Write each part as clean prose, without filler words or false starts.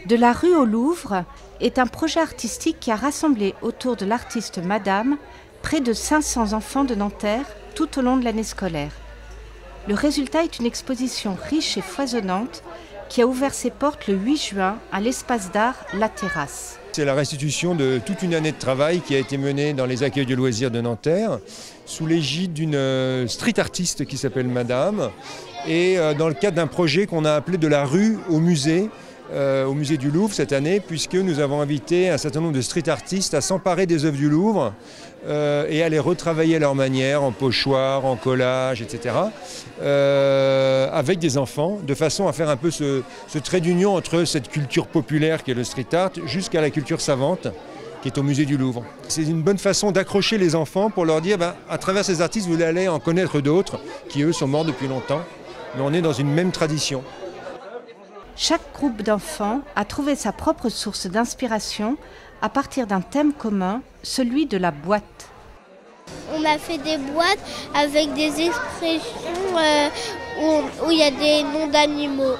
De la rue au Louvre est un projet artistique qui a rassemblé autour de l'artiste Madame près de 500 enfants de Nanterre tout au long de l'année scolaire. Le résultat est une exposition riche et foisonnante qui a ouvert ses portes le 8 juin à l'espace d'art La Terrasse. C'est la restitution de toute une année de travail qui a été menée dans les accueils de loisirs de Nanterre sous l'égide d'une street artiste qui s'appelle Madame et dans le cadre d'un projet qu'on a appelé de la rue au musée du Louvre cette année, puisque nous avons invité un certain nombre de street artistes à s'emparer des œuvres du Louvre et à les retravailler à leur manière, en pochoir, en collage, etc., avec des enfants, de façon à faire un peu ce trait d'union entre cette culture populaire qui est le street art jusqu'à la culture savante qui est au musée du Louvre. C'est une bonne façon d'accrocher les enfants pour leur dire à travers ces artistes, vous allez en connaître d'autres qui, eux, sont morts depuis longtemps, mais on est dans une même tradition. Chaque groupe d'enfants a trouvé sa propre source d'inspiration à partir d'un thème commun, celui de la boîte. On a fait des boîtes avec des expressions où il y a des noms d'animaux.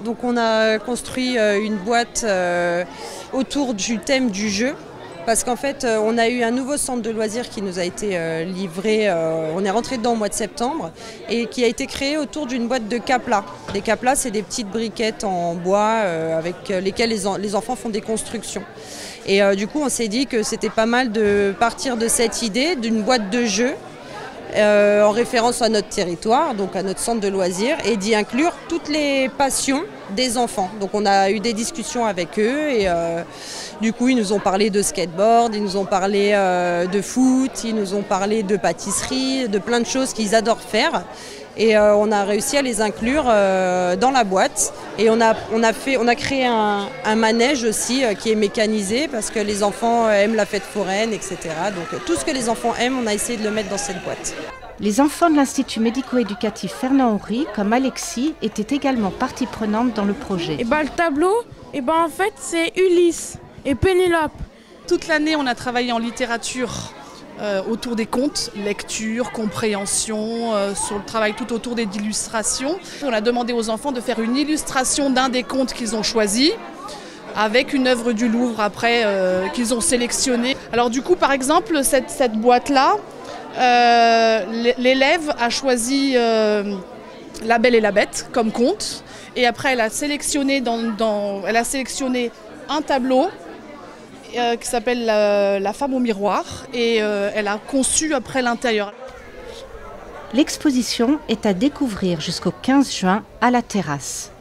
Donc on a construit une boîte autour du thème du jeu. Parce qu'en fait, on a eu un nouveau centre de loisirs qui nous a été livré, on est rentré dedans au mois de septembre, et qui a été créé autour d'une boîte de caplas. Des caplas, c'est des petites briquettes en bois avec lesquelles les enfants font des constructions. Et du coup, on s'est dit que c'était pas mal de partir de cette idée d'une boîte de jeu en référence à notre territoire, donc à notre centre de loisirs, et d'y inclure toutes les passions des enfants. Donc on a eu des discussions avec eux et du coup ils nous ont parlé de skateboard, ils nous ont parlé de foot, ils nous ont parlé de pâtisserie, de plein de choses qu'ils adorent faire. Et on a réussi à les inclure dans la boîte. Et on a créé un manège aussi qui est mécanisé parce que les enfants aiment la fête foraine, etc. Donc tout ce que les enfants aiment, on a essayé de le mettre dans cette boîte. Les enfants de l'Institut médico-éducatif Fernand Henry, comme Alexis, étaient également partie prenante dans le projet. Le tableau, en fait, c'est Ulysse et Pénélope. Toute l'année, on a travaillé en littérature autour des contes, lecture, compréhension, sur le travail tout autour des illustrations. On a demandé aux enfants de faire une illustration d'un des contes qu'ils ont choisi, avec une œuvre du Louvre après qu'ils ont sélectionnée. Alors du coup, par exemple, cette boîte-là, l'élève a choisi La Belle et la Bête comme conte, et après elle a sélectionné, elle a sélectionné un tableau qui s'appelle La Femme au miroir, et elle a conçu après l'intérieur. L'exposition est à découvrir jusqu'au 15 juin à La Terrasse.